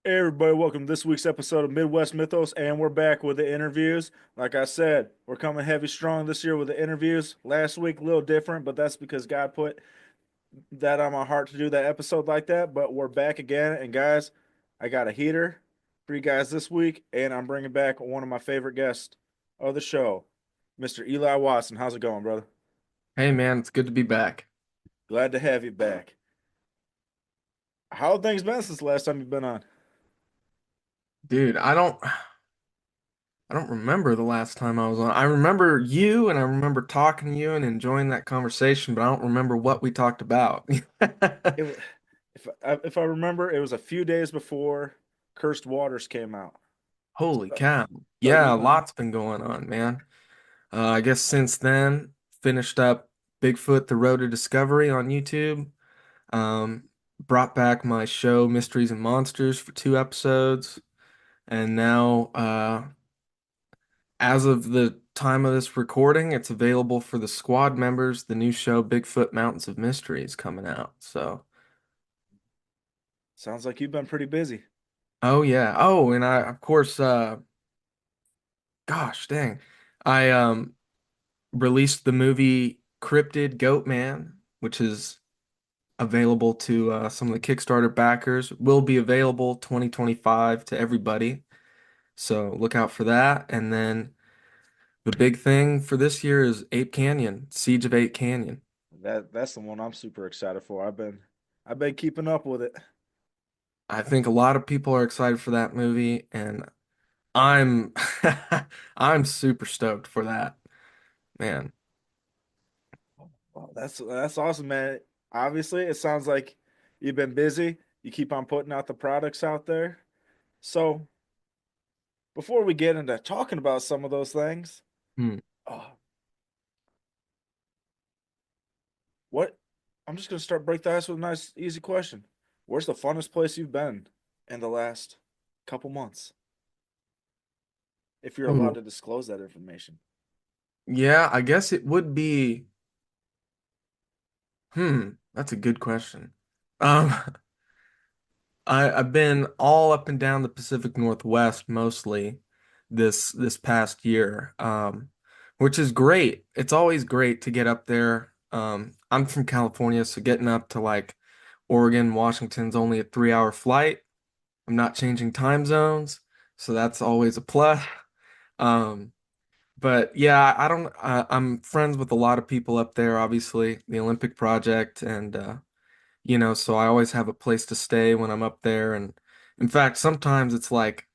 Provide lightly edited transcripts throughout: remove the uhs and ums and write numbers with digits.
Hey everybody, welcome to this week's episode of Midwest Mythos, and we're back with the interviews. Like I said, we're coming heavy strong this year with the interviews. Last week, a little different, but that's because God put that on my heart to do that episode like that. But we're back again, and guys, I got a heater for you guys this week, and I'm bringing back one of my favorite guests of the show, Mr. Eli Watson. How's it going, brother? Hey man, it's good to be back. Glad to have you back. How have things been since the last time you've been on? Dude, I don't remember the last time I was on. I remember you and I remember talking to you and enjoying that conversation, but I don't remember what we talked about. It, wa- if I remember, it was a few days before Cursed Waters came out. Holy cow. So Yeah, a lot's been going on, man. I guess since then, finished up Bigfoot, The Road to Discovery on YouTube. Um, Brought back my show Mysteries and Monsters for 2 episodes. And now, as of the time of this recording, it's available for the squad members. The new show, Bigfoot Mountains of Mystery, is coming out. So, sounds like you've been pretty busy. oh yeah. Oh, and I, of course, gosh dang, I released the movie Cryptid Goat Man, which is available to some of the Kickstarter backers. Will be available 2025 to everybody. So look out for that. And then the big thing for this year is Ape Canyon, Siege of Ape Canyon. That's the one I'm super excited for. I've been keeping up with it. I think a lot of people are excited for that movie, and I'm I'm super stoked for that, man. Wow, that's awesome, man. Obviously, it sounds like you've been busy. You keep on putting out the products out there. So before we get into talking about some of those things, Hmm. uh, what I'm just gonna start break the ice with a nice, easy question. Where's the funnest place you've been in the last couple months? If you're allowed Ooh. to disclose that information. Yeah, I guess it would be. That's a good question. Um, I've been all up and down the Pacific Northwest mostly this past year, which is great. It's always great to get up there. I'm from California, so getting up to like Oregon, Washington's only a 3 hour flight. I'm not changing time zones, so that's always a plus. Um, but yeah, I don't. I'm friends with a lot of people up there, obviously, the Olympic Project, and so I always have a place to stay when I'm up there. And in fact, sometimes it's like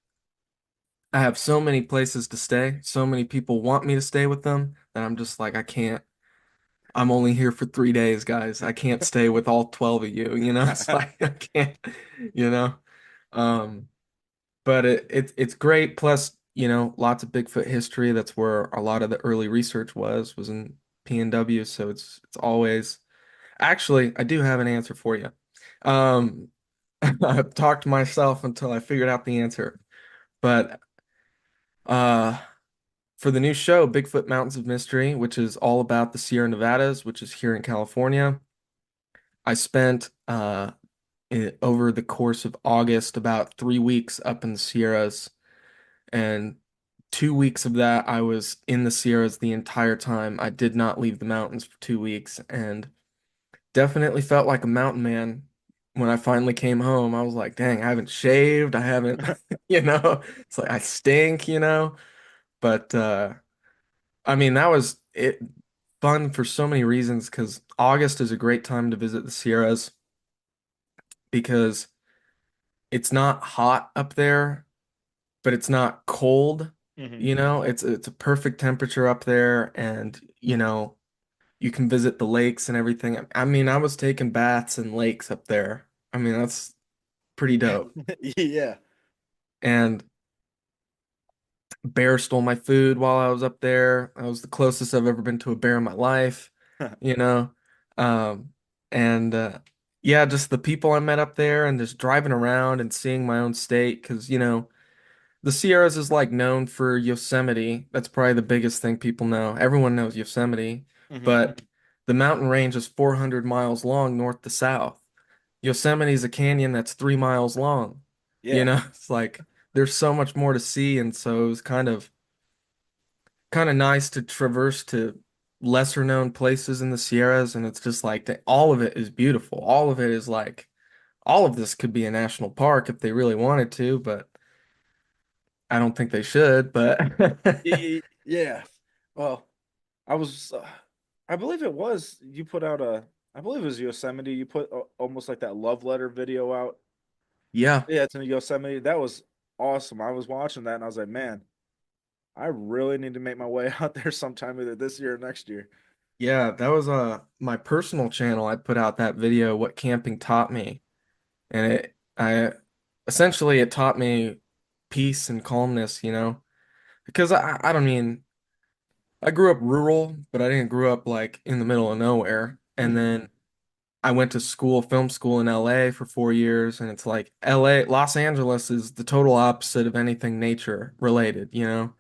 I have so many places to stay, so many people want me to stay with them that I'm just like, I can't. I'm only here for 3 days, guys. I can't stay with all 12 of you, It's like I can't, you know. Um, but it's great. Plus, lots of Bigfoot history. That's where a lot of the early research was in PNW. So it's always actually I do have an answer for you. Um, I've talked to myself until I figured out the answer. But uh for the new show, Bigfoot Mountains of Mystery, which is all about the Sierra Nevadas, which is here in California, I spent over the course of August about 3 weeks up in the Sierras, and 2 weeks of that I was in the Sierras the entire time. I did not leave the mountains for 2 weeks, and definitely felt like a mountain man when I finally came home. I was like, dang, I haven't shaved. I haven't, it's like I stink. But I mean, that was it fun for so many reasons because August is a great time to visit the Sierras because it's not hot up there, but it's not cold. Hmm. It's a perfect temperature up there, and you can visit the lakes and everything. I mean, I was taking baths in lakes up there. I mean, that's pretty dope. Yeah. And bear stole my food while I was up there. I was the closest I've ever been to a bear in my life, you know. Um, and yeah, just the people I met up there and just driving around and seeing my own state because, the Sierras is like known for Yosemite. That's probably the biggest thing people know. Everyone knows Yosemite, Hmm. but the mountain range is 400 miles long north to south. Yosemite is a canyon that's 3 miles long. You Yeah. know, it's like there's so much more to see, and so it was kind of nice to traverse to lesser known places in the Sierras, and it's just like all of it is beautiful. All of it is like all of this could be a national park if they really wanted to, but I don't think they should. But Yeah. Well, I was, I believe it was, you put out I believe it was Yosemite. You put almost like that love letter video out. yeah, Yeah, it's in Yosemite. That was awesome. I was watching that and I was like, man, I really need to make my way out there sometime either this year or next year. yeah, that was my personal channel. I put out that video, What Camping Taught Me, and it I essentially it taught me peace and calmness, you know, because I don't mean I grew up rural, but I didn't grow up like in the middle of nowhere. And Hmm. then I went to school, film school in LA for 4 years, and it's like LA, Los Angeles is the total opposite of anything nature related, you know?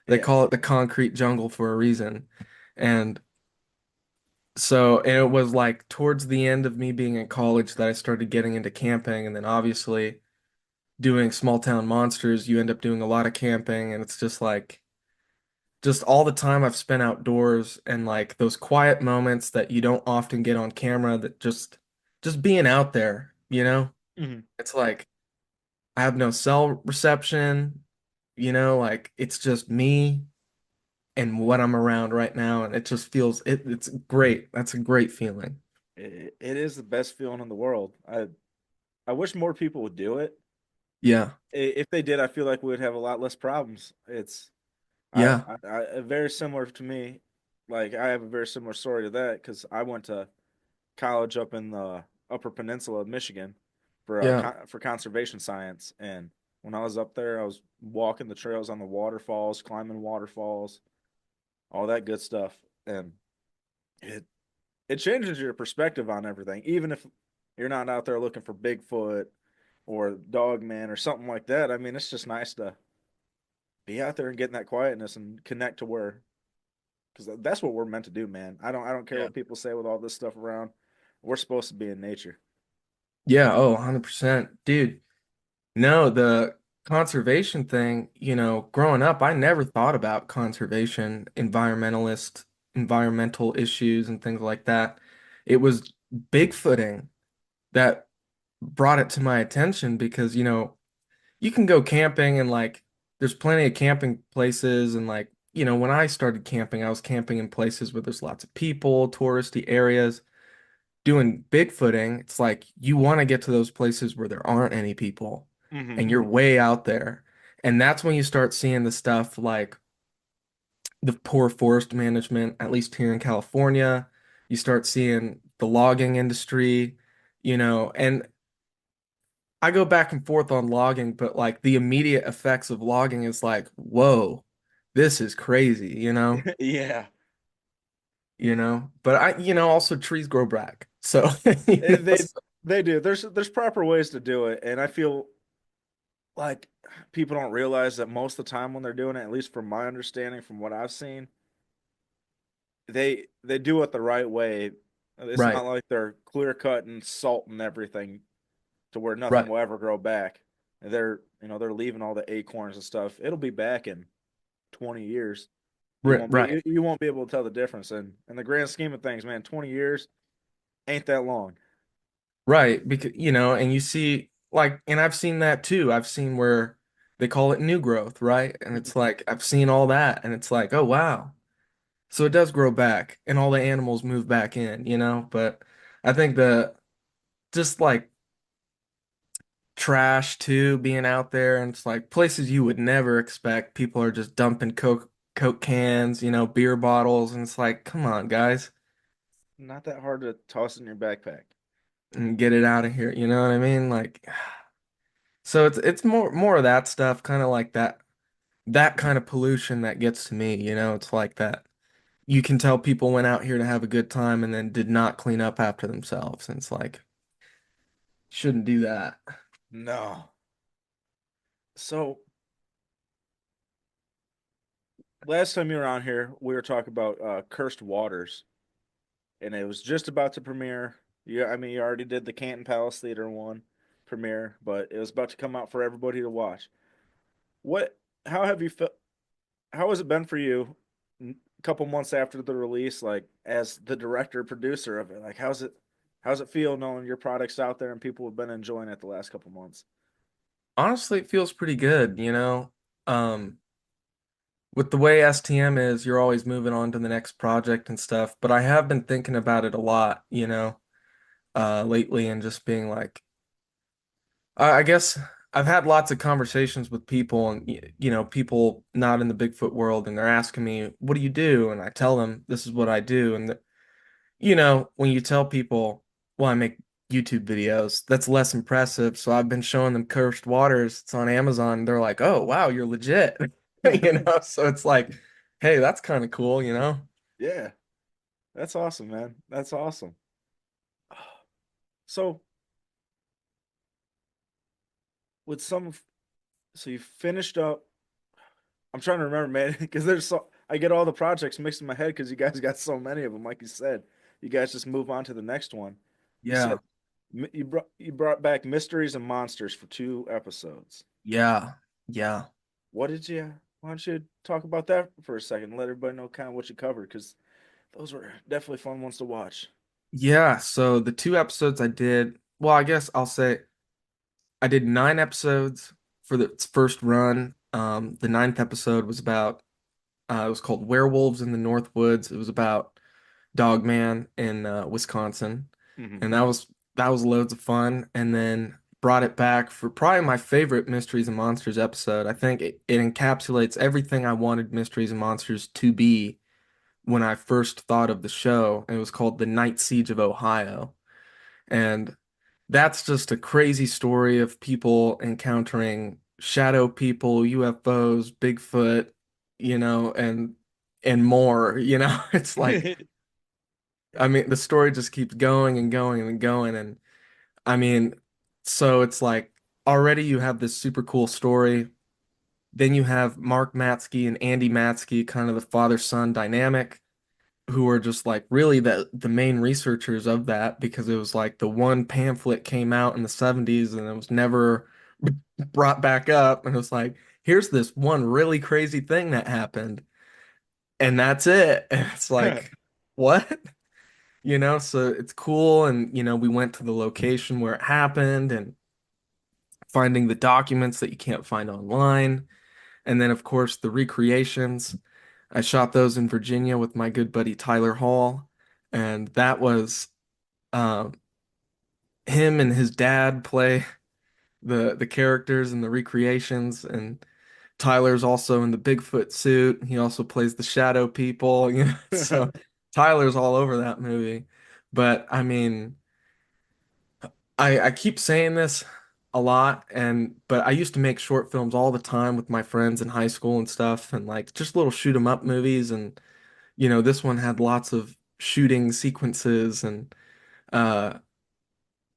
They Yeah. call it the concrete jungle for a reason. And so, and it was like towards the end of me being in college that I started getting into camping, and then obviously doing small town monsters, you end up doing a lot of camping, and it's just like just all the time I've spent outdoors and like those quiet moments that you don't often get on camera that just being out there, you know? Hmm. It's like I have no cell reception, you know, like it's just me and what I'm around right now and it just feels it's great. That's a great feeling. It is the best feeling in the world. I wish more people would do it. Yeah. If they did, I feel like we would have a lot less problems. It's Yeah. very similar to me. Like I have a very similar story to that because I went to college up in the Upper Peninsula of Michigan for Yeah. for conservation science, and when I was up there, I was walking the trails on the waterfalls, climbing waterfalls, all that good stuff, and it it changes your perspective on everything, even if you're not out there looking for Bigfoot or Dogman or something like that. I mean, it's just nice to be out there and get in that quietness and connect to where because that's what we're meant to do, man. I don't care Yeah. what people say with all this stuff around. We're supposed to be in nature. Yeah, oh, 100%. Dude, no, the conservation thing, you know, growing up, I never thought about conservation, environmental issues and things like that. It was Bigfooting that brought it to my attention because, you know, you can go camping and like there's plenty of camping places and like, you know, when I started camping, I was camping in places where there's lots of people, touristy areas. Doing Bigfooting, it's like you want to get to those places where there aren't any people Hmm. and you're way out there. And that's when you start seeing the stuff like the poor forest management, at least here in California. You start seeing the logging industry, you know, and I go back and forth on logging, but like the immediate effects of logging is like, whoa, this is crazy, Yeah, you know, but you know, also trees grow back. So, you Eh, know, they they do. There's proper ways to do it, and I feel like people don't realize that most of the time when they're doing it, at least from my understanding, from what I've seen, they do it the right way. It's not right, like they're clear cutting, salting everything to where nothing right, will ever grow back. They're leaving all the acorns and stuff. It'll be back in 20 years. right. You won't be able to tell the difference. And in the grand scheme of things, man, 20 years ain't that long. Right, because you know, and you see like and I've seen that too. I've seen where they call it new growth, right? And it's like I've seen all that and it's like, "Oh wow." So it does grow back and all the animals move back in, you know? But I think the just like trash too being out there and it's like places you would never expect. People are just dumping Coke cans, you know, beer bottles and it's like, "Come on, guys, Not that hard to toss in your backpack. and get it out of here." You know what I mean? Like so it's more of that stuff, kind of like that kind of pollution that gets to me, you know, it's like that. You can tell people went out here to have a good time and then did not clean up after themselves. And it's like, shouldn't do that. No. So last time you were on here, we were talking about Cursed Waters, and it was just about to premiere. Yeah, I mean, you already did the Canton Palace Theater one. premiere, but it was about to come out for everybody to watch. What? How have you felt? How has it been for you? A couple months after the release, like as the director producer of it, like how's it feel knowing your product's out there and people have been enjoying it the last couple months? Honestly, it feels pretty good, you know. Um, with the way STM is, you're always moving on to the next project and stuff, but I have been thinking about it a lot, lately and just being like, I guess I've had lots of conversations with people and people not in the Bigfoot world and they're asking me, "What do you do?" And I tell them this is what I do and when you tell people, "Well, I make YouTube videos," that's less impressive. So I've been showing them Cursed Waters. It's on Amazon. They're like, "Oh, wow, you're legit." So it's like, "Hey, that's kind of cool." Yeah, that's awesome, man. That's awesome. So with so you finished up. I'm trying to remember, man, because I get all the projects mixed in my head because you guys got so many of them. Like you said, you guys just move on to the next one. You said Yeah. you brought back Mysteries and Monsters for 2 episodes. Yeah. Yeah. What did you? Why don't you talk about that for a second and let everybody know kind of what you covered? Because those were definitely fun ones to watch. Yeah, so the 2 episodes I did, well, I guess I'll say I did 9 episodes for the first run. The ninth episode was about it was called Werewolves in the North Woods. It was about Dogman in Wisconsin, Hmm. and that was loads of fun. And then brought it back for probably my favorite Mysteries and Monsters episode. I think it encapsulates everything I wanted Mysteries and Monsters to be when I first thought of the show. It was called The Night Siege of Ohio. And that's just a crazy story of people encountering shadow people, UFOs, Bigfoot, and more, It's like, I mean, the story just keeps going and going and going. And I mean, so it's like already you have this super cool story. Then you have Mark Matsky and Andy Matsky, kind of the father-son dynamic, who are just like really the main researchers of that because it was like the one pamphlet came out in the 70s and it was never brought back up and it was like here's this one really crazy thing that happened and that's it. And it's like what? So it's cool and we went to the location where it happened and finding the documents that you can't find online. And then, of course, the recreations. I shot those in Virginia with my good buddy Tyler Hall. And that was um, him and his dad play the characters in the recreations. And Tyler's also in the Bigfoot suit. He also plays the shadow people. So Tyler's all over that movie. But I mean, I keep saying this a lot but I used to make short films all the time with my friends in high school and stuff and like just little shoot 'em up movies and this one had lots of shooting sequences and uh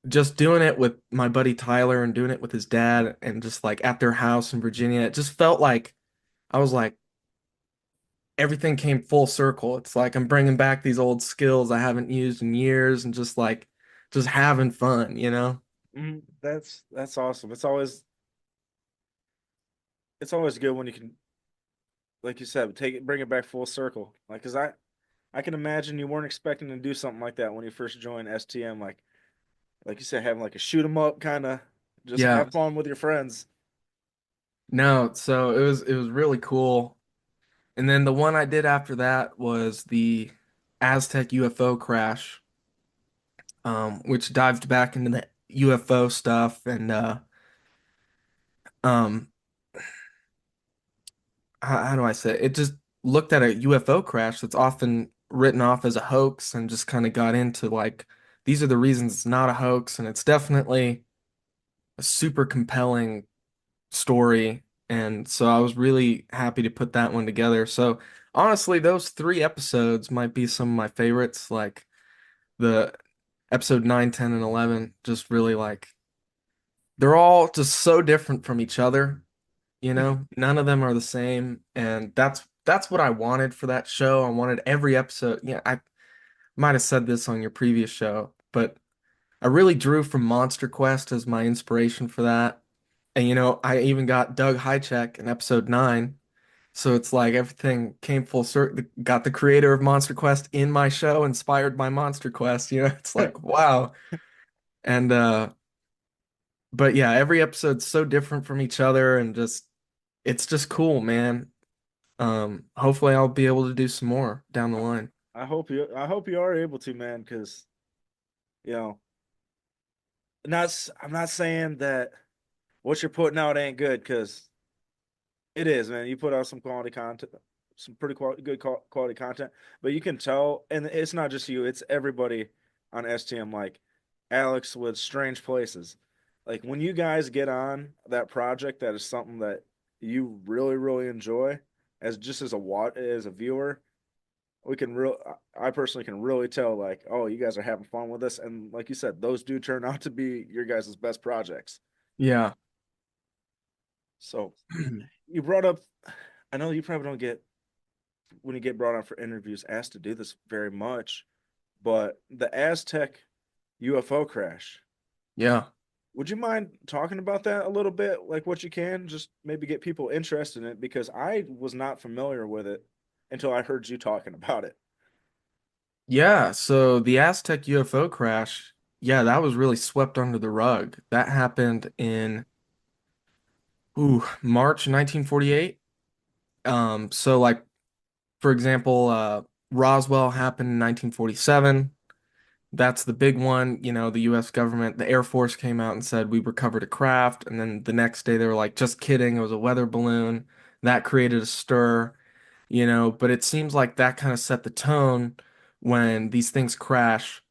just doing it with my buddy Tyler and doing it with his dad and just like at their house in Virginia it just felt like I was like everything came full circle. It's like I'm bringing back these old skills I haven't used in years and just like just having fun. That's awesome. It's always good when you can, like you said, bring it back full circle. Like, cause I can imagine you weren't expecting to do something like that when you first joined STM. Like you said, having like a shoot 'em up kind of, just Yeah. have fun with your friends. No, so it was really cool. And then the one I did after that was the Aztec UFO crash, which dived back into the UFO stuff and um how do I say it? It just looked at a UFO crash that's often written off as a hoax and just kind of got into like these are the reasons it's not a hoax and it's definitely a super compelling story. And so I was really happy to put that one together. So honestly, those 3 episodes might be some of my favorites. Like the episode 9, 10, and 11, just really like they're all just so different from each other. None of them are the same. And that's what I wanted for that show. I wanted every episode. Yeah, I might have said this on your previous show, but I really drew from Monster Quest as my inspiration for that. And I even got Doug Hychek in episode 9. So it's like everything came full circle. Got the creator of Monster Quest in my show, inspired by Monster Quest. It's like, wow. And but yeah, every episode's so different from each other and just it's just cool, man. Hopefully I'll be able to do some more down the I, line. I hope you are able to, man, because you know, I'm not saying that what you're putting out ain't good, because it is, man. You put out some quality content, some pretty quality content, but you can tell, and it's not just you, it's everybody on STM, like Alex with Strange Places. Like when you guys get on that project, that is something that you really, really enjoy as just as a viewer. We can real I personally can really tell, like, oh, you guys are having fun with this, and like you said, those do turn out to be your guys' best projects. Yeah. So you brought up, I know you probably don't get, when you get brought on for interviews, asked to do this very much, but the Aztec UFO crash, Yeah. would you mind talking about that a little bit, like what you can, just maybe get people interested in it, because I was not familiar with it until I heard you talking about it. Yeah, so the Aztec UFO crash, yeah, that was really swept under the rug. That happened in March 1948. So like for example, Roswell happened in 1947. That's the big one. The US government, the Air Force came out and said we recovered a craft, and then the next day they were like, just kidding, it was a weather balloon. That created a stir, but it seems like that kind of set the tone when these things crash.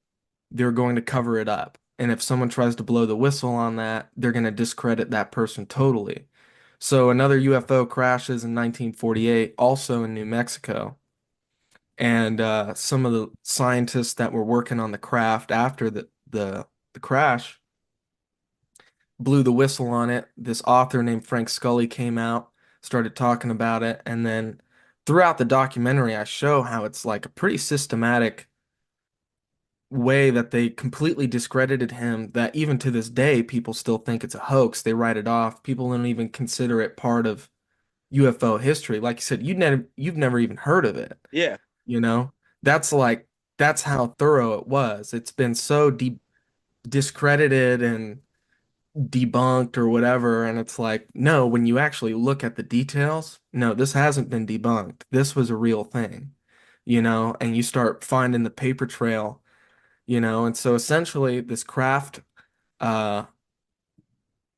They're going to cover it up. And if someone tries to blow the whistle on that, they're going to discredit that person totally. So another UFO crashes in 1948, also in New Mexico. And some of the scientists that were working on the craft after the crash blew the whistle on it. This author named Frank Scully came out, started talking about it, and then throughout the documentary, I show how it's like a pretty systematic way that they completely discredited him, that even to this day people still think it's a hoax. They write it off. People don't even consider it part of UFO history. Like you said, you've never even heard of it, Yeah. you know? That's like that's how thorough it was. It's been so discredited and debunked or whatever, and it's like, no, when you actually look at the details, no, this hasn't been debunked. This was a real thing, and you start finding the paper trail. And so essentially this craft uh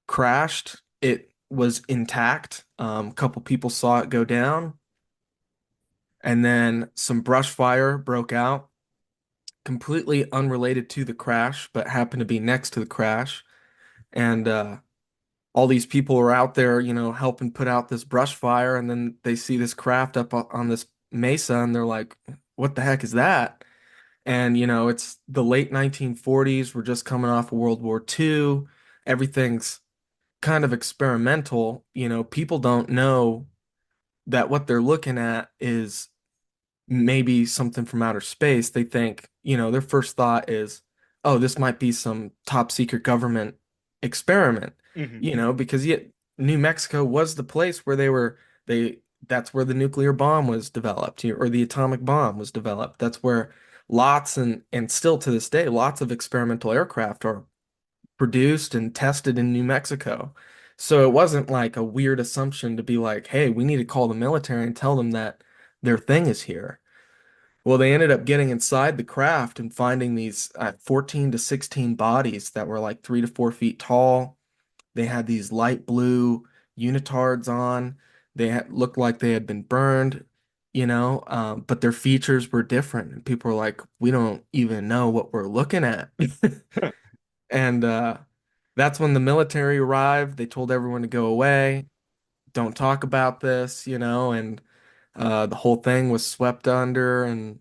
crashed. It was intact. A couple people saw it go down, and then some brush fire broke out, completely unrelated to the crash, but happened to be next to the crash. And all these people are out there, helping put out this brush fire, and then they see this craft up on this mesa, and they're like, "What the heck is that?" And it's the late 1940s. We're just coming off of World War II. Everything's kind of experimental. People don't know that what they're looking at is maybe something from outer space. They think, their first thought is, oh, this might be some top secret government experiment, Hmm. because yet New Mexico was the place where they that's where the nuclear bomb was developed, or the atomic bomb was developed. That's where lots and still to this day, lots of experimental aircraft are produced and tested in New Mexico. So it wasn't like a weird assumption to be like, hey, we need to call the military and tell them that their thing is here. Well, they ended up getting inside the craft and finding these 14 to 16 bodies that were like 3 to 4 feet tall. They had these light blue unitards on. Looked like they had been burned, but their features were different. And people were like, we don't even know what we're looking at. And that's when the military arrived. They told everyone to go away, don't talk about this, and the whole thing was swept under. And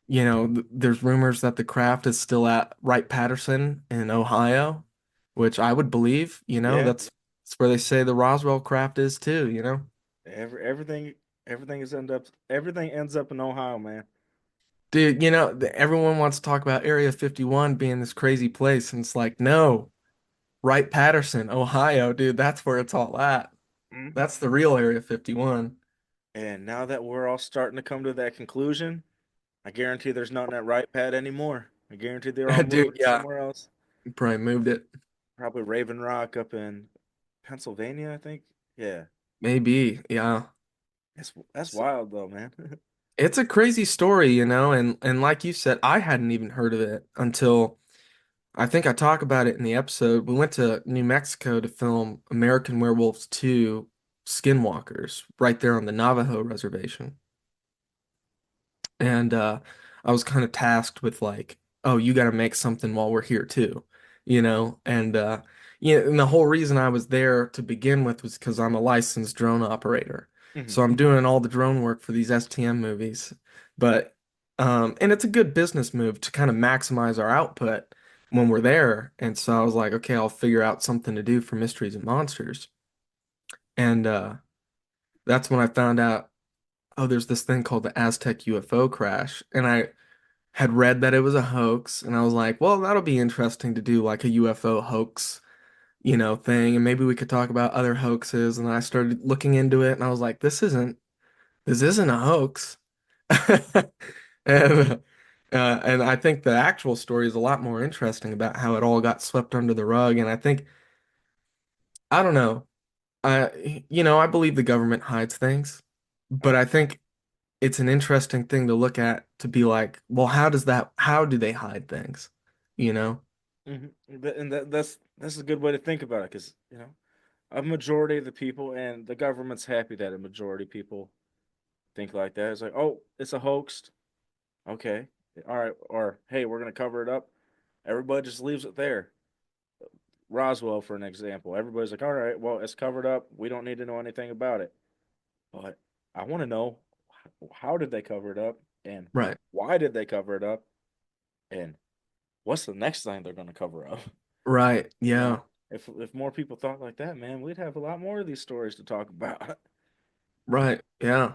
there's rumors that the craft is still at Wright-Patterson in Ohio, which I would believe, Yeah. that's where they say the Roswell craft is too. Everything ends up in Ohio, man. Dude, everyone wants to talk about Area 51 being this crazy place, and it's like, no, Wright-Patterson, Ohio, dude, that's where it's all at. Mhm. That's the real Area 51. And now that we're all starting to come to that conclusion, I guarantee there's nothing at Right Pad anymore. I guarantee they're all Dude, moving yeah, somewhere else. probably moved it. Probably Raven Rock up in Pennsylvania, I think. Yeah, Maybe, yeah. that's wild though, man. It's a crazy story, and like you said, I hadn't even heard of it until I think I talk about it in the episode. We went to New Mexico to film American Werewolves 2 Skinwalkers right there on the Navajo reservation. And I was kind of tasked with like, oh, you got to make something while we're here too, and and the whole reason I was there to begin with was because I'm a licensed drone operator. Mhm. So I'm doing all the drone work for these STM movies. But and it's a good business move to kind of maximize our output when we're there. And so I was like, okay, I'll figure out something to do for Mysteries and Monsters. And that's when I found out, oh, there's this thing called the Aztec UFO crash. And I had read that it was a hoax, and I was like, well, that'll be interesting to do like a UFO hoax, thing, and maybe we could talk about other hoaxes. And I started looking into it, and I was like, this isn't a hoax. And and I think the actual story is a lot more interesting about how it all got swept under the rug. And I don't know. I believe the government hides things, but I think it's an interesting thing to look at to be like, well, how do they hide things? You know? Mhm. And that's a good way to think about it because a majority of the people and the government's happy that a majority of people think like that. It's like, oh, it's a hoax. Okay, all right, or hey, we're gonna cover it up. Everybody just leaves it there. Roswell, for an example, everybody's like, all right, well, it's covered up. We don't need to know anything about it. But I want to know how did they cover it up and Right. why did they cover it up and what's the next thing they're going to cover up? Right. You Yeah. know, if more people thought like that, man, we'd have a lot more of these stories to talk about. Right. Yeah.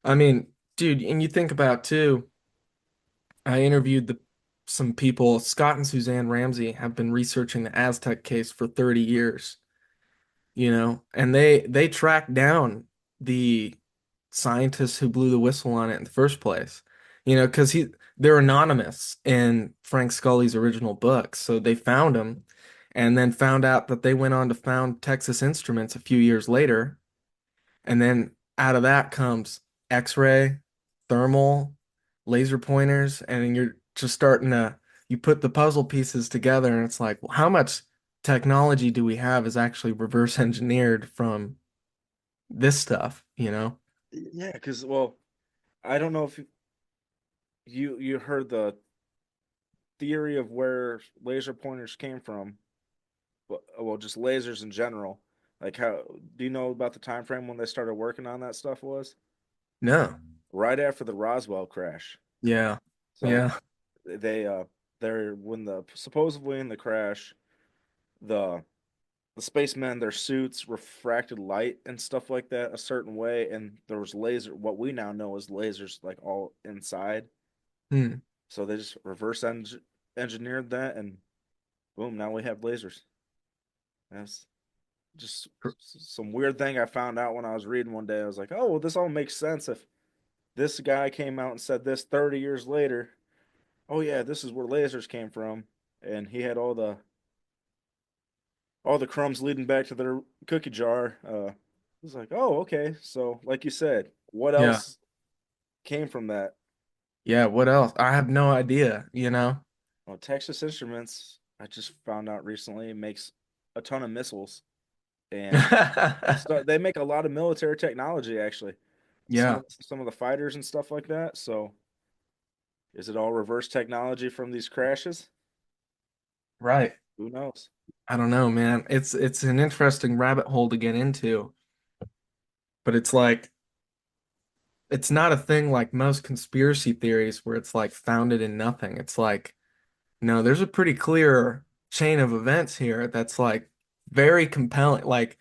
I mean, dude, and you think about too, I interviewed some people, Scott and Suzanne Ramsey have been researching the Aztec case for 30 years, and they tracked down the scientists who blew the whistle on it in the first place. Because they're anonymous in Frank Scully's original book. So they found him and then found out that they went on to found Texas Instruments a few years later. And then out of that comes X-ray, thermal, laser pointers, and you're just starting to you put the puzzle pieces together and it's like, well, how much technology do we have is actually reverse engineered from this stuff, you know? Yeah, because well, I don't know if you heard the theory of where laser pointers came from, but well, just lasers in general. Like how do you know about the time frame when they started working on that stuff was? No. Right after the Roswell crash. Yeah. So Yeah. they they're when the supposedly in the crash, the the spacemen their suits refracted light and stuff like that a certain way, and there was laser what we now know as lasers like all inside. Hmm. So they just engineered that, and boom, now we have lasers. That's just some weird thing I found out when I was reading one day. I was like, oh, well, this all makes sense if this guy came out and said this 30 years later. Oh yeah, this is where lasers came from, and he had all the crumbs leading back to their cookie jar. It's like, oh, okay. So, like you said, what Yeah. else came from that? Yeah. What else? I have no idea? Well, Texas Instruments, I just found out recently, makes a ton of missiles, and they make a lot of military technology actually. Yeah. Some of the fighters and stuff like that. So, is it all reverse technology from these crashes? Right. Who knows? I don't know, man. It's an interesting rabbit hole to get into, but it's like it's not a thing like most conspiracy theories where it's like founded in nothing. It's like, no, there's a pretty clear chain of events here that's like very compelling. Like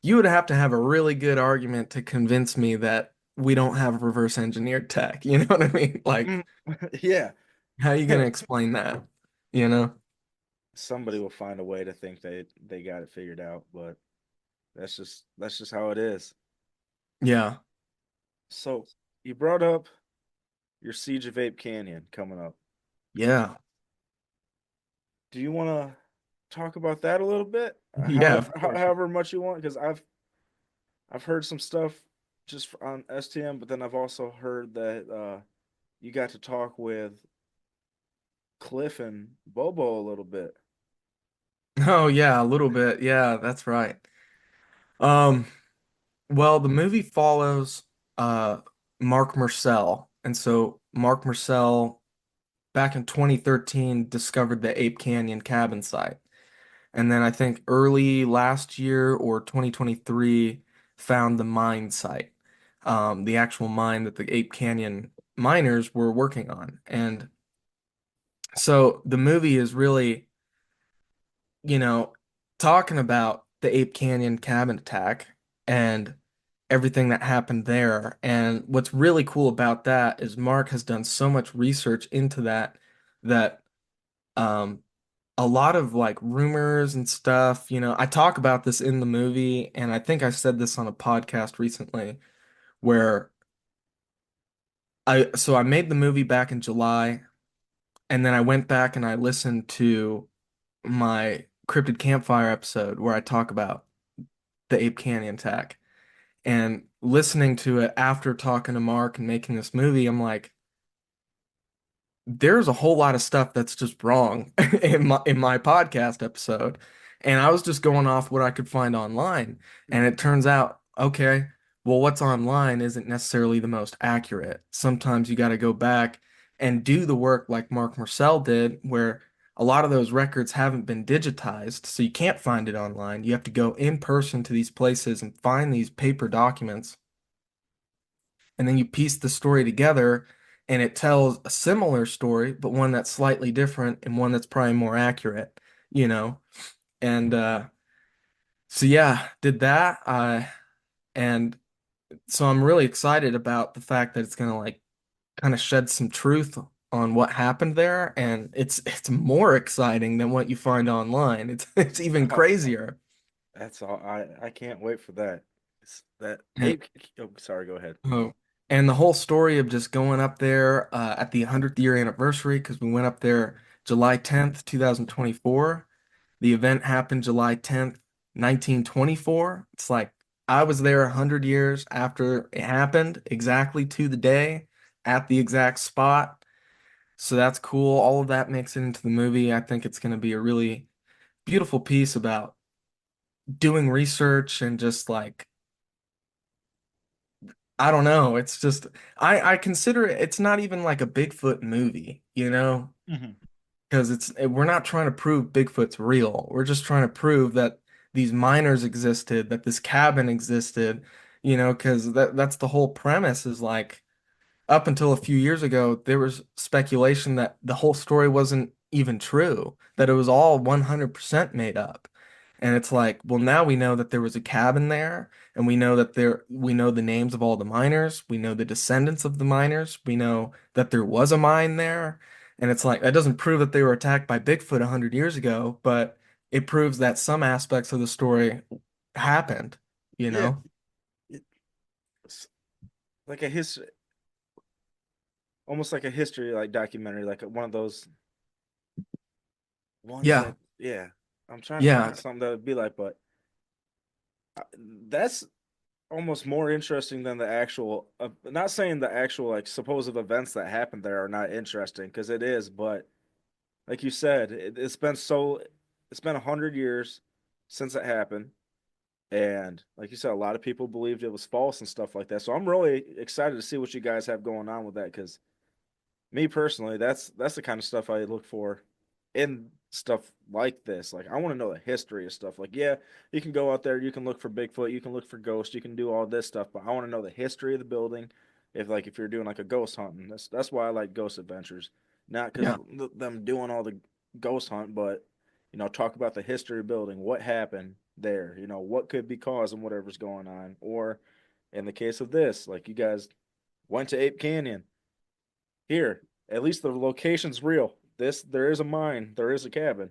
you would have to have a really good argument to convince me that we don't have reverse engineered tech. You know what I mean? Like, Mm, yeah. how are you gonna explain that? You know? Somebody will find a way to think they got it figured out, but that's just how it is. Yeah. So you brought up your Siege of Ape Canyon coming up. Yeah. Do you want to talk about that a little bit? Yeah, of course. However much you want, because I've heard some stuff just on STM, but then I've also heard that you got to talk with Cliff and Bobo a little bit. Oh yeah, a little bit. Yeah, that's right. Um, well, the movie follows uh Mark Marcel. And so Mark Marcel back in 2013 discovered the Ape Canyon cabin site. And then I think early last year or 2023 found the mine site. The actual mine that the Ape Canyon miners were working on. And so the movie is really, you know, talking about the Ape Canyon cabin attack and everything that happened there. And what's really cool about that is Mark has done so much research into that um a lot of like rumors and stuff, I talk about this in the movie, and I think I said this on a podcast recently where I made the movie back in July, and then I went back and I listened to my Cryptid Campfire episode where I talk about the Ape Canyon attack. And listening to it after talking to Mark and making this movie, I'm like, there's a whole lot of stuff that's just wrong in my podcast episode. And I was just going off what I could find online. And Mhm. it turns out, okay, well, what's online isn't necessarily the most accurate. Sometimes you got to go back and do the work like Mark Marcel did, where a lot of those records haven't been digitized, so you can't find it online. You have to go in person to these places and find these paper documents, and then you piece the story together, and it tells a similar story, but one that's slightly different and one that's probably more accurate, you know? And so yeah, did that. And so I'm really excited about the fact that it's gonna like kind of shed some truth on what happened there, and it's more exciting than what you find online. It's even Oh, crazier. that's all. I can't wait for that. That And ape. Oh, sorry. Go ahead. oh, and the whole story of just going up there at the 100th year anniversary, because we went up there July 10th, 2024. The event happened July 10th, 1924. It's like I was there 100 years after it happened, exactly to the day, at the exact spot. So that's cool. All of that makes it into the movie. I think it's going to be a really beautiful piece about doing research and just like I don't know. It's just I consider it's not even like a Bigfoot movie, Hmm. because we're not trying to prove Bigfoot's real. We're just trying to prove that these miners existed, that this cabin existed, because that's the whole premise is like up until a few years ago, there was speculation that the whole story wasn't even true, that it was all 100% made up. And it's like, well, now we know that there was a cabin there, and we know the names of all the miners, we know the descendants of the miners, we know that there was a mine there. And it's like, that doesn't prove that they were attacked by Bigfoot 100 years ago, but it proves that some aspects of the story happened, you Yeah, know? it's like a history, almost like a history like documentary, like one of those ones Yeah. that. Yeah, I'm trying to think Yeah. of something that would be like, but uh, that's almost more interesting than the actual. Not saying the actual like supposed events that happened there are not interesting because it is, but like you said, it's been 100 years since it happened. And like you said, a lot of people believed it was false and stuff like that. So I'm really excited to see what you guys have going on with that because me personally, that's the kind of stuff I look for in stuff like this. Like I want to know the history of stuff. Like, yeah, you can go out there, you can look for Bigfoot, you can look for ghosts, you can do all this stuff, but I want to know the history of the building. If you're doing like a ghost hunting, that's why I like ghost adventures. Not because Yeah. them doing all the ghost hunt, but talk about the history of building, what happened there, what could be causing whatever's going on, or In the case of this, like you guys went to Ape Canyon. Here, at least the location's real. This there is a mine, there is a cabin.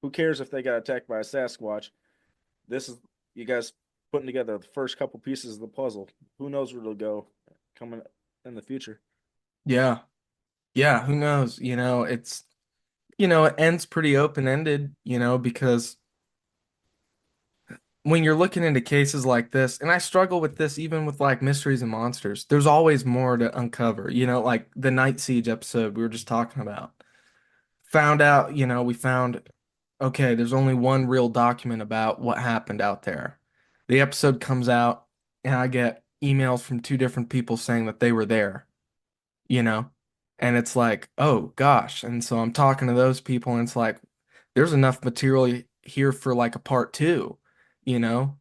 Who cares if they got attacked by a Sasquatch? This is you guys putting together the first couple pieces of the puzzle. Who knows where it'll go coming in the future? Yeah. Yeah, who knows? It ends pretty open-ended, because when you're looking into cases like this, and I struggle with this even with like mysteries and monsters, there's always more to uncover, like the Night Siege episode we were just talking about. Found out, we found, okay, there's only one real document about what happened out there. The episode comes out, and I get emails from two different people saying that they were there, you know? And it's like, oh gosh. And so I'm talking to those people, and it's like, there's enough material here for like a part two, you know?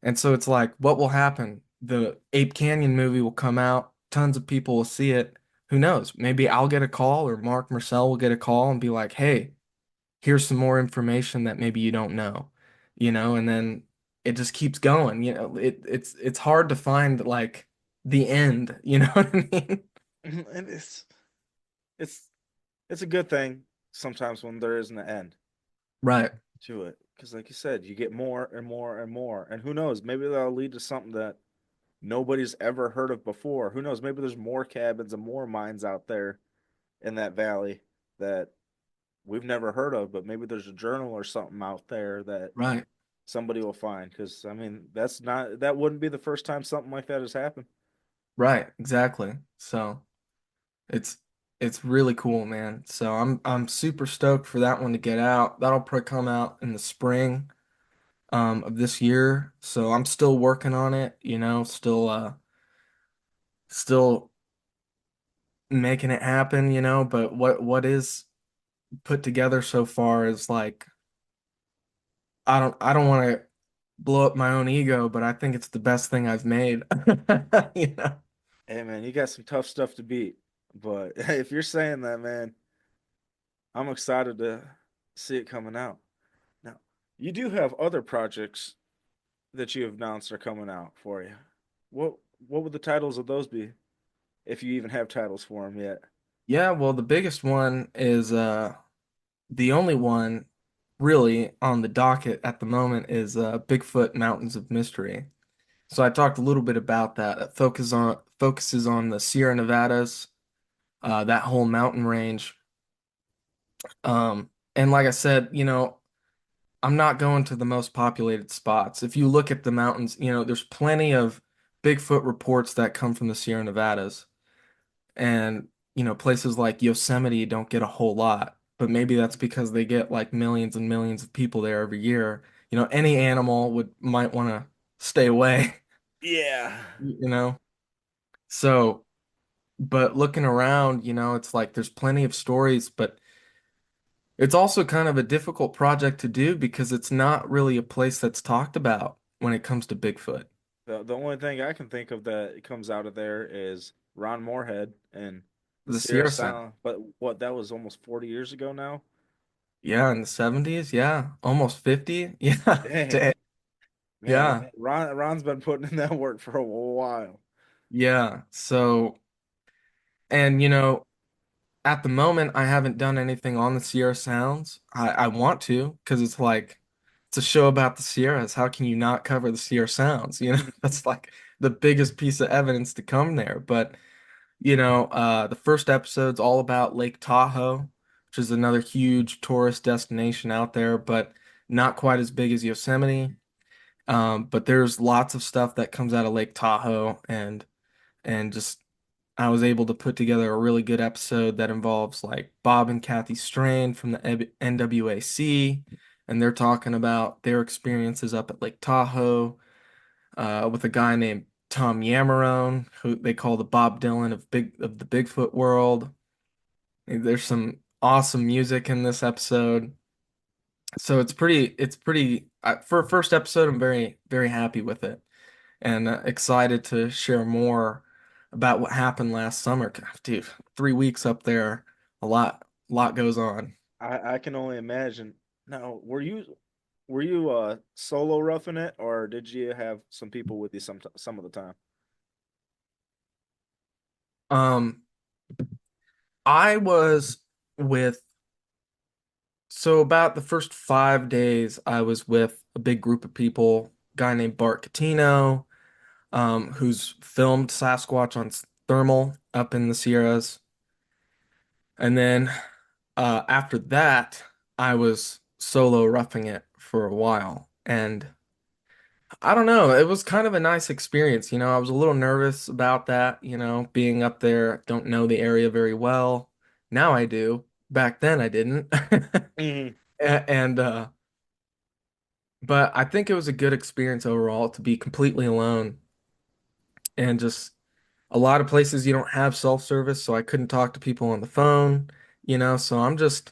And so it's like, what will happen? The Ape Canyon movie will come out, tons of people will see it. Who knows? Maybe I'll get a call or Mark Marcel will get a call and be like, hey, here's some more information that maybe you don't know, and then it just keeps going. It's hard to find like the end, you know what I mean? And it's it's a good thing sometimes when there isn't an end Right, to it. Because like you said, you get more and more and more. And who knows, maybe that'll lead to something that nobody's ever heard of before. Who knows, maybe there's more cabins and more mines out there in that valley that we've never heard of, but maybe there's a journal or something out there that right, somebody will find. Because I mean, that wouldn't be the first time something like that has happened. right, exactly. So it's it's really cool, man. So I'm super stoked for that one to get out. That'll probably come out in the spring of this year. So I'm still working on it, still making it happen, but what is put together so far is like I don't want to blow up my own ego, but I think it's the best thing I've made. You know? Hey man, you got some tough stuff to beat. But if you're saying that, man, I'm excited to see it coming out. Now, you do have other projects that you have announced are coming out for you. What what would the titles of those be, if you even have titles for them yet? Yeah, well, the biggest one is the only one really on the docket at the moment is Bigfoot Mountains of Mystery. So I talked a little bit about that. It focuses on the Sierra Nevadas, that whole mountain range. And like I said, I'm not going to the most populated spots. If you look at the mountains, there's plenty of Bigfoot reports that come from the Sierra Nevadas. And, places like Yosemite don't get a whole lot. But maybe that's because they get like millions and millions of people there every year. Any animal would might want to stay away, Yeah. you know? So, but looking around, it's like there's plenty of stories, but it's also kind of a difficult project to do because it's not really a place that's talked about when it comes to Bigfoot. The only thing I can think of that comes out of there is Ron Moorhead and the The Sierra Sierra Sound. Silent. But what, that was almost 40 years ago now? Yeah, in the 70s. Yeah, almost 50. Yeah. Dang. Man, Yeah. Ron's been putting in that work for a while. Yeah. So, and at the moment, I haven't done anything on the Sierra Sounds. I want to because it's like it's a show about the Sierras. How can you not cover the Sierra Sounds? That's like the biggest piece of evidence to come there. But the first episode's all about Lake Tahoe, which is another huge tourist destination out there, but not quite as big as Yosemite. But there's lots of stuff that comes out of Lake Tahoe, and just I was able to put together a really good episode that involves like Bob and Kathy Strain from the NWAC, and they're talking about their experiences up at Lake Tahoe with a guy named Tom Yamarone, who they call the Bob Dylan of the Bigfoot world. And there's some awesome music in this episode. So it's pretty for a first episode, I'm very, very happy with it and excited to share more about what happened last summer. Dude, 3 weeks up there, a lot goes on. I can only imagine. Now, were you solo roughing it, or did you have some people with you some of the time? Um, I was with, so about the first 5 days, I was with a big group of people, guy named Bart Catino, who's filmed Sasquatch on thermal up in the Sierras. And then after that, I was solo roughing it for a while. And I don't know, it was kind of a nice experience. I was a little nervous about that, being up there, don't know the area very well. Now I do. Back then I didn't. Hmm. And but I think it was a good experience overall to be completely alone and just a lot of places you don't have self-service, so I couldn't talk to people on the phone, so I'm just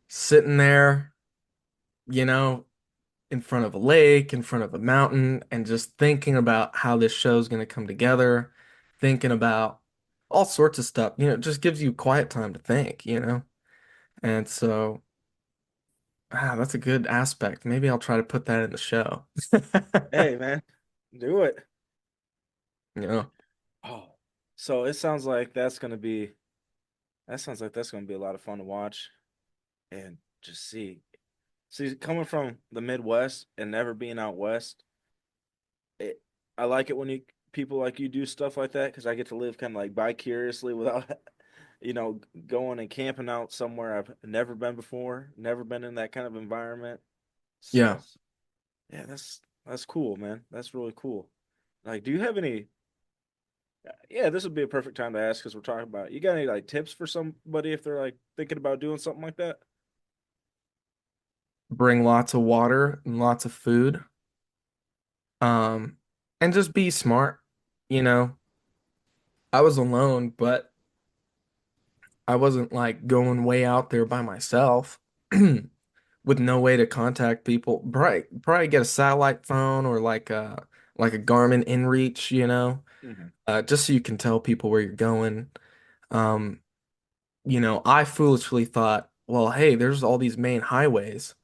sitting there, you know, in front of a lake, in front of a mountain, and just thinking about how this show's going to come together, thinking about all sorts of stuff. It just gives you quiet time to think. And so, that's a good aspect. Maybe I'll try to put that in the show. Hey, man, do it. Yeah. Oh, so it sounds like that's gonna be. That sounds like that's gonna be a lot of fun to watch and just see. See, coming from the Midwest and never being out west, it, I like it when people like you do stuff like that because I get to live kind of like vicariously without, going and camping out somewhere I've never been before, never been in that kind of environment. Yeah. So, yeah, that's cool, man. That's really cool. Like, do you have any? Yeah, this would be a perfect time to ask because we're talking about. You got any like tips for somebody if they're like thinking about doing something like that? Bring lots of water and lots of food. Um, and just be smart. You know, I was alone, but I wasn't like going way out there by myself with no way to contact people. Probably get a satellite phone or like a Garmin InReach, Hmm. just so you can tell people where you're going. Um, I foolishly thought, well, hey, there's all these main highways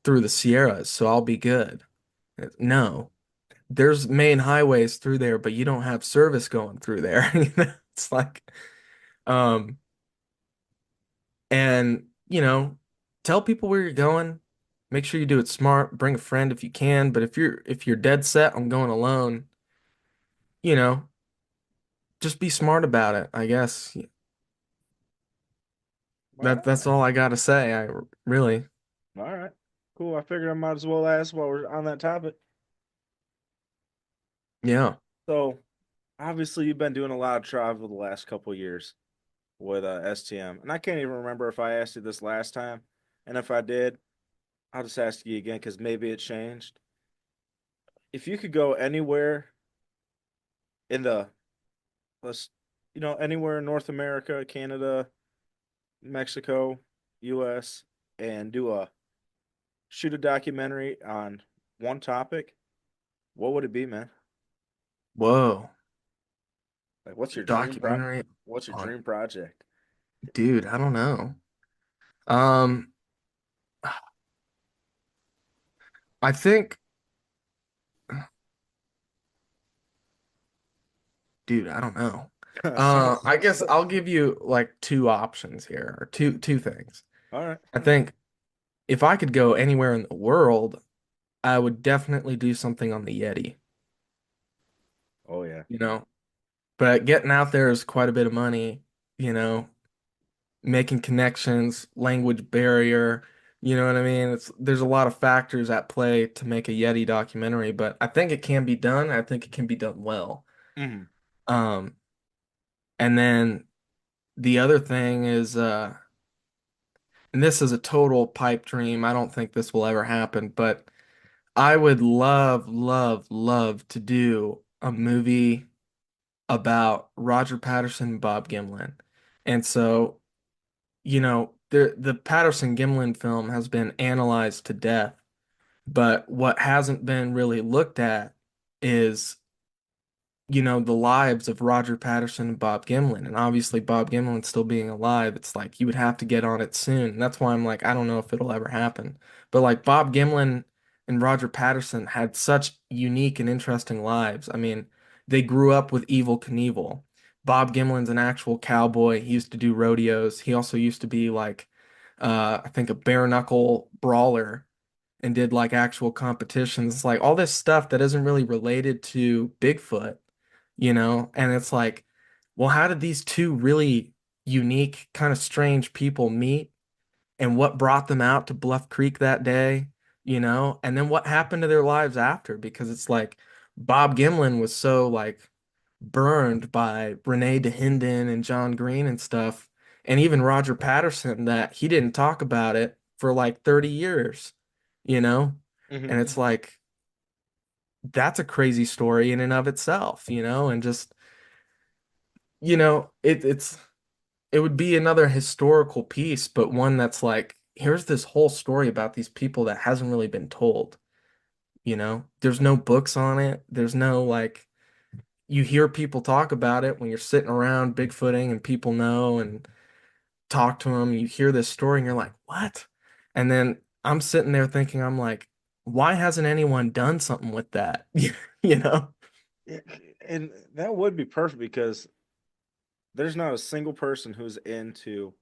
through the Sierras, so I'll be good. No, there's main highways through there, but you don't have service going through there. It's like, um, and tell people where you're going. Make sure you do it smart. Bring a friend if you can, but if you're dead set on going alone, you know, just be smart about it, I guess. All That's right, all I gotta say. I really, all right, cool. I figured I might as well ask while we're on that topic. yeah. So, obviously, you've been doing a lot of travel the last couple years with STM, and I can't even remember if I asked you this last time, and if I did, I'll just ask you again because maybe it changed. If you could go anywhere in the let's anywhere in North America, Canada, Mexico, US, and do a shoot a documentary on one topic, what would it be, man? Whoa. Like what's your Documentary what's your on, dream project? dude, I don't know. Um, I think, dude, I don't know. I guess I'll give you like two options here, or two things. All right. I think if I could go anywhere in the world, I would definitely do something on the Yeti, Oh yeah. you know. But getting out there is quite a bit of money, you know, making connections, language barrier, you know what I mean? There's a lot of factors at play to make a Yeti documentary, but I think it can be done. I think it can be done well. Hmm. Um, and then the other thing is, and this is a total pipe dream. I don't think this will ever happen, but I would love, love, love to do a movie about Roger Patterson and Bob Gimlin. And so, the Patterson Gimlin film has been analyzed to death, but what hasn't been really looked at is the lives of Roger Patterson and Bob Gimlin. And obviously, Bob Gimlin still being alive, it's like you would have to get on it soon. And that's why I'm like, I don't know if it'll ever happen. But like Bob Gimlin and Roger Patterson had such unique and interesting lives. I mean, they grew up with Evel Knievel. Bob Gimlin's an actual cowboy. He used to do rodeos. He also used to be like, I think a bare knuckle brawler and did like actual competitions. It's like all this stuff that isn't really related to Bigfoot, you know? And it's like, well, how did these two really unique, kind of strange people meet? And what brought them out to Bluff Creek that day, you know? And then what happened to their lives after? Because it's like Bob Gimlin was so like burned by Renee DeHinden and John Green and stuff, and even Roger Patterson that he didn't talk about it for like 30 years, you know? And Hmm. it's like that's a crazy story in and of itself, you know, and just it would be another historical piece, but one that's like, here's this whole story about these people that hasn't really been told, you know? There's no books on it. There's no like you hear people talk about it when you're sitting around Bigfooting and people know and talk to them. You hear this story and you're like, what? And then I'm sitting there thinking, I'm like, why hasn't anyone done something with that? You know? And that would be perfect because there's not a single person who's into,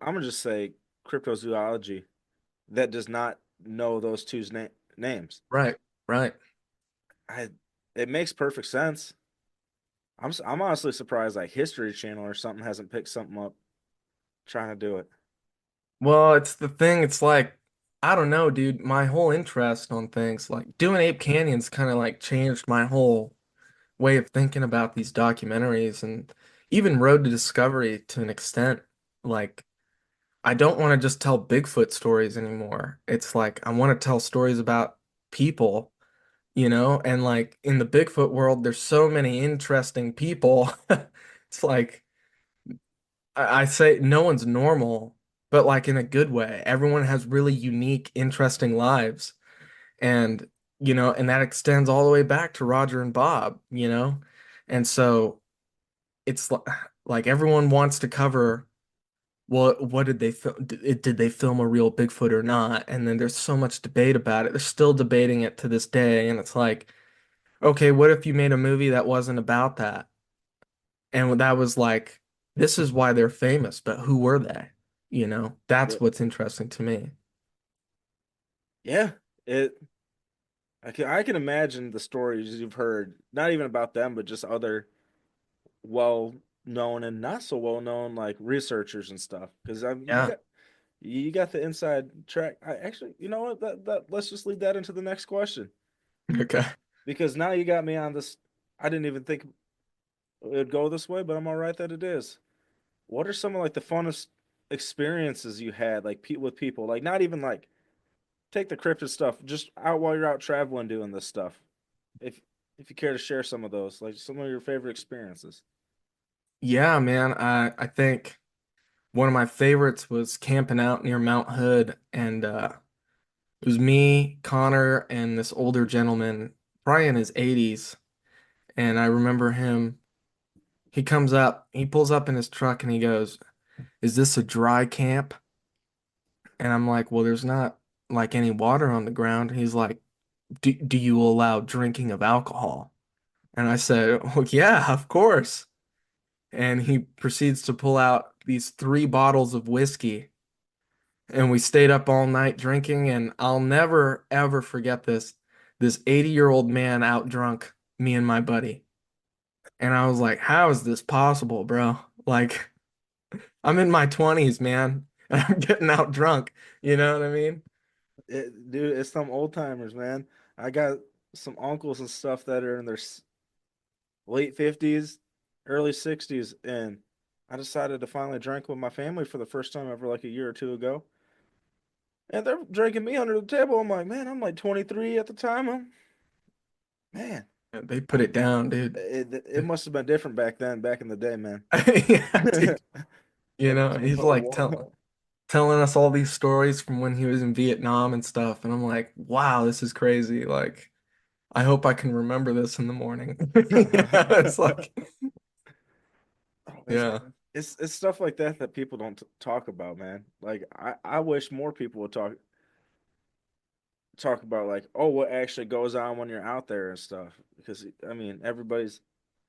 I'm gonna just say, cryptozoology that does not know those names. Right, right. I It makes perfect sense. I'm honestly surprised like History Channel or something hasn't picked something up trying to do it. Well, it's the thing, it's like, I don't know, dude. My whole interest on things like doing Ape Canyon's kind of like changed my whole way of thinking about these documentaries and even Road to Discovery to an extent. Like, I don't want to just tell Bigfoot stories anymore. It's like I want to tell stories about people, you know? And like in the Bigfoot world, there's so many interesting people. It's like I say no one's normal, but like in a good way. Everyone has really unique, interesting lives. And, you know, and that extends all the way back to Roger and Bob, you know? And so it's like everyone wants to cover what did they film? Did they film a real Bigfoot or not? And then there's so much debate about it. They're still debating it to this day. And it's like, okay, what if you made a movie that wasn't about that? And that was like, this is why they're famous, but who were they? You know, that's But what's interesting to me. yeah, it I can imagine the stories you've heard, not even about them, but just other well known and not so well known like researchers and stuff. Because Yeah. you got the inside track. I actually, you know what? That let's just lead that into the next question Okay. because now you got me on this. I didn't even think it would go this way, but I'm all right that it is. What are some of like the funnest experiences you had like with people? Like not even like take the cryptid stuff, just out while you're out traveling doing this stuff. If if you care to share some of those, like some of your favorite experiences. Yeah, man. I think one of my favorites was camping out near Mount Hood, and it was me, Connor, and this older gentleman, probably in his 80s. And I remember him, he comes up, he pulls up in his truck and he goes, "Is this a dry camp?" And I'm like, "Well, there's not like any water on the ground." He's like, do you allow drinking of alcohol?" And I said, "Well, yeah, of course." And he proceeds to pull out these 3 bottles of whiskey. And we stayed up all night drinking, and I'll never ever forget this. This 80-year-old man out drunk me and my buddy. And I was like, how is this possible, bro? Like, I'm in my 20s, man, and I'm getting out drunk. You know what I mean? Dude, it's some old timers, man. I got some uncles and stuff that are in their late 50s, early 60s, and I decided to finally drink with my family for the first time ever, like a year or two ago. And they're drinking me under the table. I'm like, man, I'm like 23 at the time. Man, They put it down, dude. it must have been different back then, back in the day, man. Yeah, dude. You Like, know, he's like telling us all these stories from when he was in Vietnam and stuff. And I'm like, wow, this is crazy. Like, I hope I can remember this in the morning. It's like, Oh, yeah. it's stuff like that that people don't talk about, man. Like I wish more people would talk about like, oh, what actually goes on when you're out there and stuff. Because I mean, everybody's.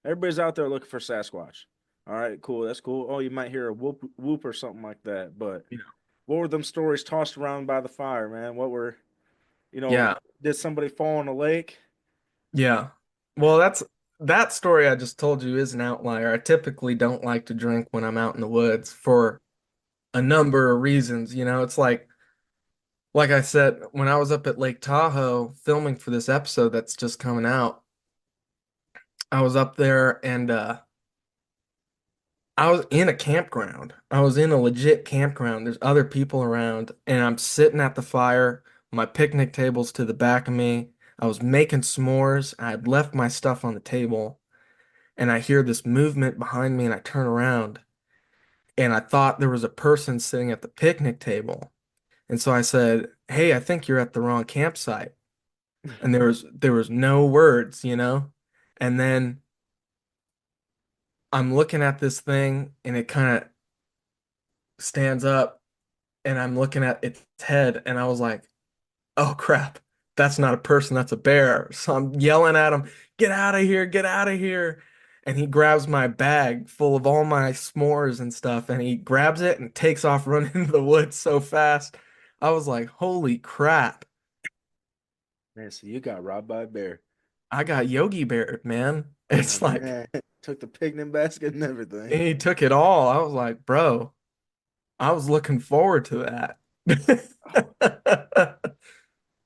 Everybody's out there looking for Sasquatch. All right, cool. That's cool. Oh, you might hear a whoop whoop or something like that. But Yeah. what were them stories tossed around by the fire, man? What were, you know, Yeah. did somebody fall in a lake? Yeah. Well, Yeah. that story I just told you is an outlier. I typically don't like to drink when I'm out in the woods for a number of reasons. It's like I said, when I was up at Lake Tahoe filming for this episode that's just coming out, I was up there and I was in a campground. I was in a legit campground. There's other people around, and I'm sitting at the fire. My picnic table's to the back of me. I was making s'mores. I had left my stuff on the table, and I hear this movement behind me, and I turn around, and I thought there was a person sitting at the picnic table. And so I said, "Hey, I think you're at the wrong campsite." And there was no words. And then I'm looking at this thing, and it kind of stands up and I'm looking at its head and I was like, oh crap, that's not a person, that's a bear. So I'm yelling at him, get out of here, get out of here. And he grabs my bag full of all my s'mores and stuff and he grabs it and takes off running into the woods so fast. I was like, holy crap, Man, so you got robbed by a bear. I got Yogi Bear, man. Oh It's like, man, took the picnic basket and everything. he took it all. I was like, bro, I was looking forward to Oh that.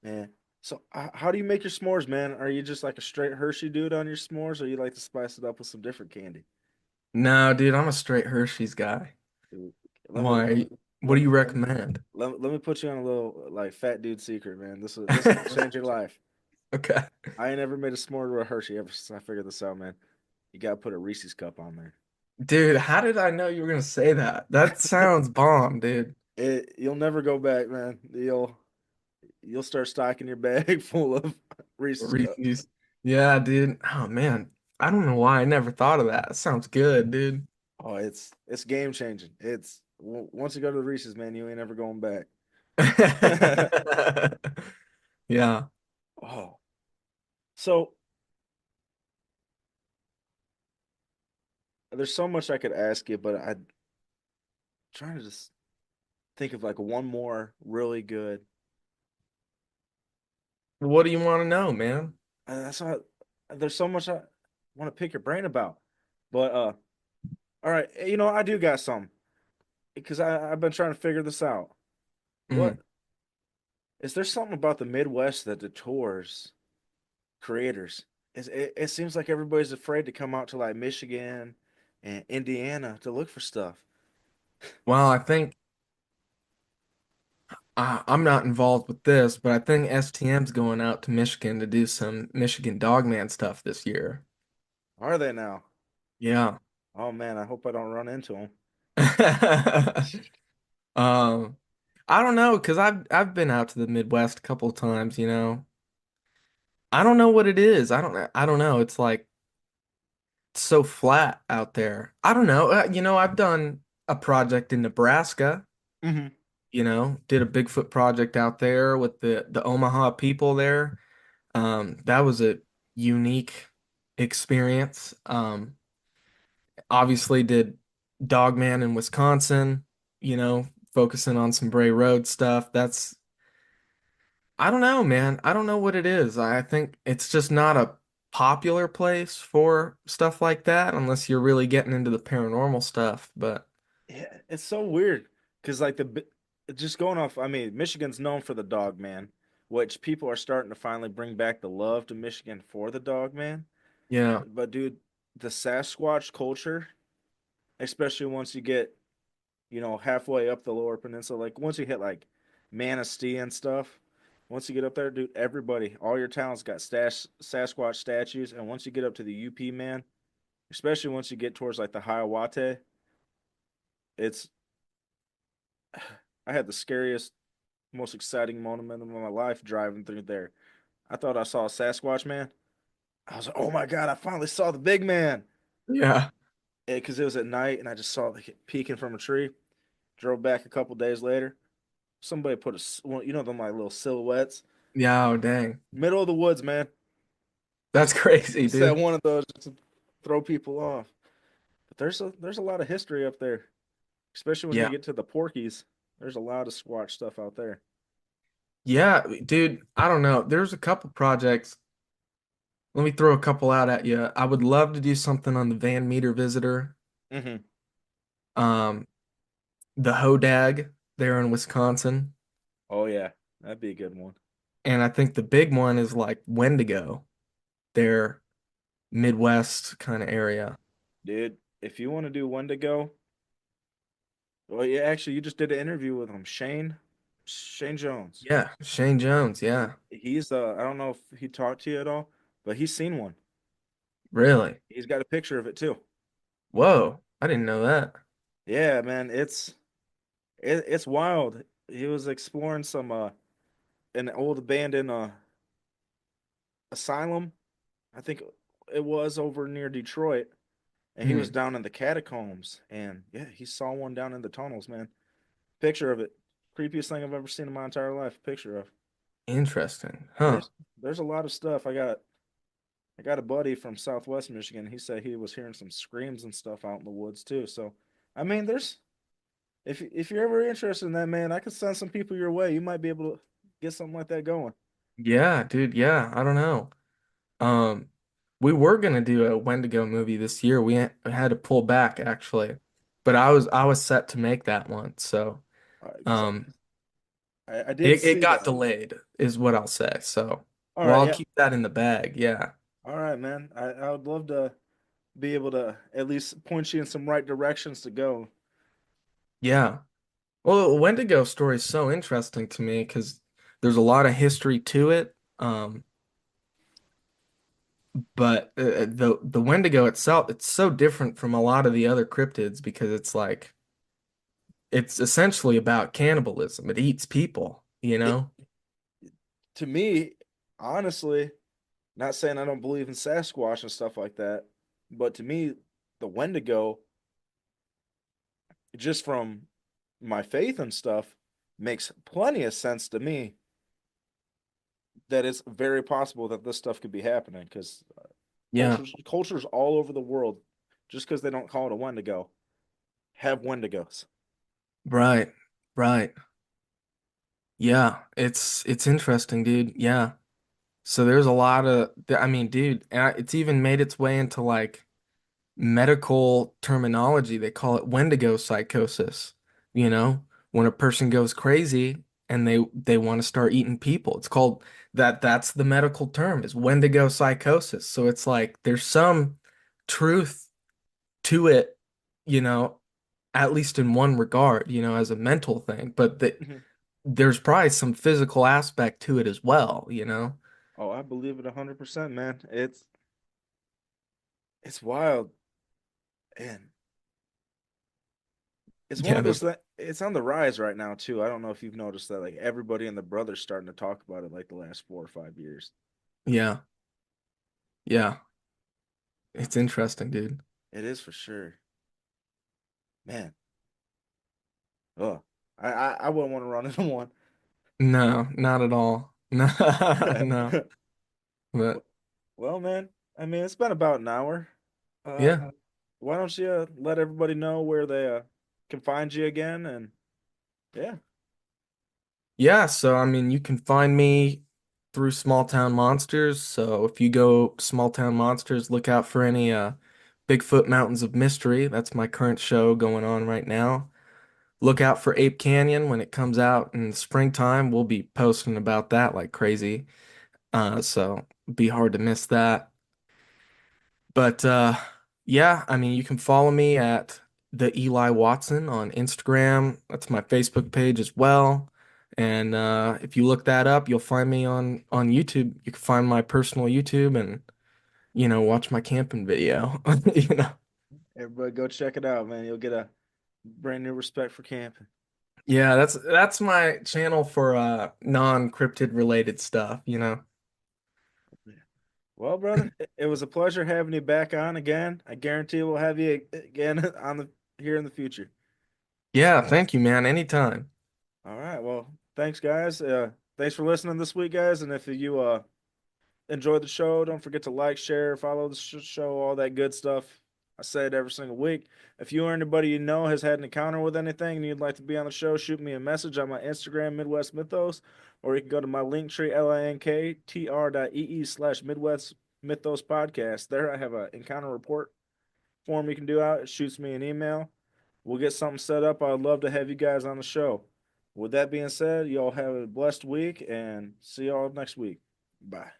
man. So how do you make your s'mores, man? Are you just like a straight Hershey dude on your s'mores, or you like to spice it up with some different candy? No, dude, I'm a straight Hershey's guy. Dude, Let me let Why? me What let do me you recommend? let me put you on a little like fat dude secret, man. This will change your life. Okay. I ain't ever made a s'more with a Hershey ever since I figured this out, man. You gotta put a Reese's cup on there. Dude, how did I know you were gonna say that? That sounds bomb, dude. You'll never go back, man. You'll start stocking your bag full of Reese's cups. Reese's. Yeah, dude. Oh man. I don't know why I never thought of that. That sounds good, dude. Oh, it's game changing. Once you go to the Reese's, man, you ain't ever going back. Yeah. Oh, so there's so much I could ask you, but I'm trying to just think of like one more really good. What do you want to know, man? That's not. There's so much I want to pick your brain about, but all right, I do got some because I've been trying to figure this out. What Mm. is there something about the Midwest that detours creators? It seems like everybody's afraid to come out to like Michigan and Indiana to look for stuff. Well, I think I'm not involved with this, but I think STM's going out to Michigan to do some Michigan Dogman stuff this year. Are they now? Yeah. Oh man, I hope I don't run into them. Um, I don't know, because I've been out to the Midwest a couple of times. I don't know what it is. I don't know. It's like so flat out there. I don't know. I've done a project in Nebraska, Hmm. did a Bigfoot project out there with the Omaha people there. That was a unique experience. Obviously did Dogman in Wisconsin, focusing on some Bray Road stuff. I don't know, man. I don't know what it is. I think it's just not a popular place for stuff like that unless you're really getting into the paranormal stuff. But Yeah, it's so weird because like just going off. I mean, Michigan's known for the dog man, which people are starting to finally bring back the love to Michigan for the dog man. yeah, But dude, the Sasquatch culture, especially once you get halfway up the lower peninsula, like once you hit like Manistee and stuff, once you get up there, dude, everybody, all your towns got Sasquatch statues, and once you get up to the UP, man, especially once you get towards like the Hiawatha, it's I had the scariest, most exciting moment of my life driving through there. I thought I saw a Sasquatch, man. I was like, oh my God, I finally saw the big man. yeah, Because it was at night and I just saw it peeking from a tree. Drove back a couple days later. Somebody put well, them like little silhouettes. yeah. Oh, dang, Middle of the woods, man. that's crazy, Just had dude. one of those. Just throw people off. But there's a lot of history up there, especially when you Yeah. get to the Porkies. There's a lot of Squatch stuff out there. Yeah, dude, I don't know. There's a couple projects. Let me throw a couple out at you. I would love to do something on the Van Meter Visitor, Hmm. um, the Hodag there in Wisconsin, Oh yeah, that'd be a good one, and I think the big one is like Wendigo, their Midwest kind of area. dude. If you want to do Wendigo, well, yeah, actually, you just did an interview with him, Shane Jones. Yeah, Shane Jones. Yeah, He's I don't know if he talked to you at all, but he's seen one. really. He's got a picture of it too. Whoa, I didn't know that. Yeah, man, it's wild. He was exploring some an old abandoned asylum. I think it was over near Detroit, and he was Hmm, down in the catacombs, and yeah, he saw one down in the tunnels, man. Picture of it. Creepiest thing I've ever seen in my entire life. Picture of. interesting. Huh. There's there's a lot of stuff. I got a buddy from Southwest Michigan. He said he was hearing some screams and stuff out in the woods too. So, I mean, there's if you're ever interested in that, man, I could send some people your way. You might be able to get something like that going. Yeah, dude. Yeah, I don't know. Um, we were gonna do a Wendigo movie this year. We had to pull back actually, but I was set to make that one. So, Because um, I did it see got that. delayed, is what I'll say. So, All well, right, I'll yeah. keep that in the bag. Yeah, All right, man. I would love to be able to at least point you in some right directions to go. yeah. Well, the Wendigo story is so interesting to me because there's a lot of history to it. But the Wendigo itself, it's so different from a lot of the other cryptids because it's like it's essentially about cannibalism. It eats people, you It know? to me, honestly, not saying I don't believe in Sasquatch and stuff like that, but to me, the Wendigo, just from my faith and stuff, makes plenty of sense to me that it's very possible that this stuff could be happening because Yeah, cultures all over the world, just because they don't call it a Wendigo, have Wendigos. right, right. Yeah, it's interesting, dude. Yeah. So there's a lot of, I mean, dude, it's even made its way into like medical terminology. They call it Wendigo psychosis. You know, when a person goes crazy and they want to start eating people. It's called that's the medical term is Wendigo psychosis. So it's like there's some truth to it, you know, at least in one regard, as a mental thing, but Mhm. there's probably some physical aspect to it as well. Oh, I believe it 100%, man. It's wild, and it's one Yeah, of those that it's on the rise right now too. I don't know if you've noticed that, like everybody and the brothers starting to talk about it, like the last 4 or 5 years. yeah, yeah. It's interesting, dude. It is for sure, man. Oh, I wouldn't want to run into one. No, not at all. No, no. But Well, man, I mean, it's been about an hour. Uh, yeah. why don't you let everybody know where they can find you again? And yeah, Yeah, so I mean you can find me through Small Town Monsters. So if you go Small Town Monsters, look out for any Bigfoot Mountains of Mystery. That's my current show going on right now. Look out for Ape Canyon when it comes out in the springtime. We'll be posting about that like crazy. So be hard to miss that. But yeah, I mean, you can follow me at the Eli Watson on Instagram. That's my Facebook page as well. And if you look that up, you'll find me on YouTube. You can find my personal YouTube and watch my camping video. You know. everybody go check it out, man. You'll get a brand new respect for camping. Yeah, that's my channel for non-cryptid related stuff. Yeah. Well, brother, it was a pleasure having you back on again. I guarantee we'll have you again on the here in the future. Yeah, thank you, man. Anytime. All right. Well, thanks, guys. Thanks for listening this week, guys. And if you enjoy the show, don't forget to like, share, follow the show, all that good stuff. I say it every single week. If you or anybody you know has had an encounter with anything and you'd like to be on the show, shoot me a message on my Instagram, Midwest Mythos, or you can go to my link tree, linktr.ee/Midwest Mythos podcast. There I have an encounter report form you can do out. It shoots me an email. We'll get something set up. I'd love to have you guys on the show. With that being said, y'all have a blessed week and see y'all next week. Bye.